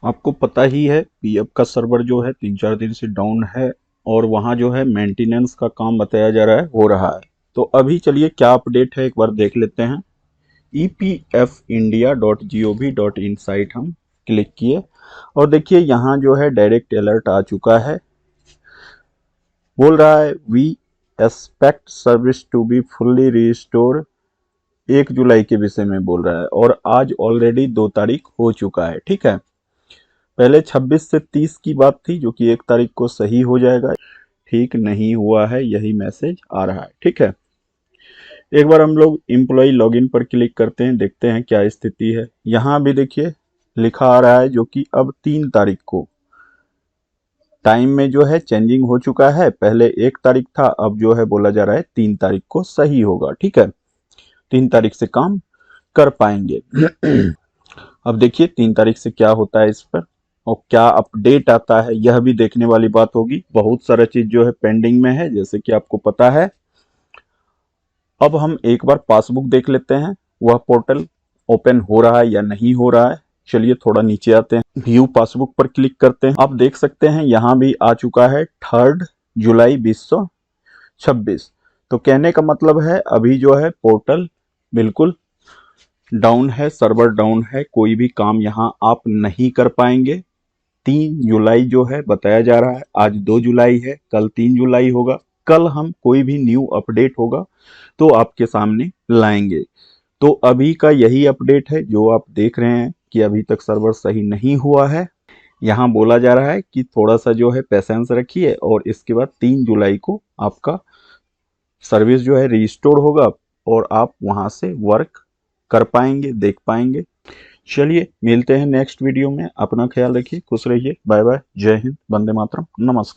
आपको पता ही है पीएफ का सर्वर जो है 3-4 दिन से डाउन है और वहाँ जो है मेंटेनेंस का काम बताया जा रहा है हो रहा है। तो अभी चलिए क्या अपडेट है एक बार देख लेते हैं। epfindia.gov.in साइट हम क्लिक किए और देखिए यहाँ जो है डायरेक्ट अलर्ट आ चुका है। बोल रहा है we expect service to be fully restore 1 July के विषय में बोल रहा है और आज ऑलरेडी 2 तारीख हो चुका है। ठीक है, पहले 26 से 30 की बात थी जो कि 1 तारीख को सही हो जाएगा। ठीक नहीं हुआ है, यही मैसेज आ रहा है। ठीक है, एक बार हम लोग एम्प्लॉय लॉगिन पर क्लिक करते हैं, देखते हैं क्या स्थिति है। यहाँ भी देखिए लिखा आ रहा है जो कि अब 3 तारीख को टाइम में जो है चेंजिंग हो चुका है। पहले 1 तारीख था, अब जो है बोला जा रहा है 3 तारीख को सही होगा। ठीक है, 3 तारीख से काम कर पाएंगे। अब देखिए 3 तारीख से क्या होता है इस पर और क्या अपडेट आता है, यह भी देखने वाली बात होगी। बहुत सारा चीज जो है पेंडिंग में है जैसे कि आपको पता है। अब हम एक बार पासबुक देख लेते हैं, वह पोर्टल ओपन हो रहा है या नहीं हो रहा है। चलिए थोड़ा नीचे आते हैं, व्यू पासबुक पर क्लिक करते हैं। आप देख सकते हैं यहाँ भी आ चुका है 3 जुलाई 2026। तो कहने का मतलब है अभी जो है पोर्टल बिल्कुल डाउन है, सर्वर डाउन है, कोई भी काम यहाँ आप नहीं कर पाएंगे। 3 जुलाई जो है बताया जा रहा है, आज 2 जुलाई है, कल 3 जुलाई होगा। कल हम कोई भी न्यू अपडेट होगा तो आपके सामने लाएंगे। तो अभी का यही अपडेट है जो आप देख रहे हैं कि अभी तक सर्वर सही नहीं हुआ है। यहाँ बोला जा रहा है कि थोड़ा सा जो है पेशेंस रखिए और इसके बाद 3 जुलाई को आपका सर्विस जो है रिस्टोर होगा और आप वहां से वर्क कर पाएंगे, देख पाएंगे। चलिए मिलते हैं नेक्स्ट वीडियो में। अपना ख्याल रखिए, खुश रहिए, बाय बाय, जय हिंद, वंदे मातरम, नमस्कार।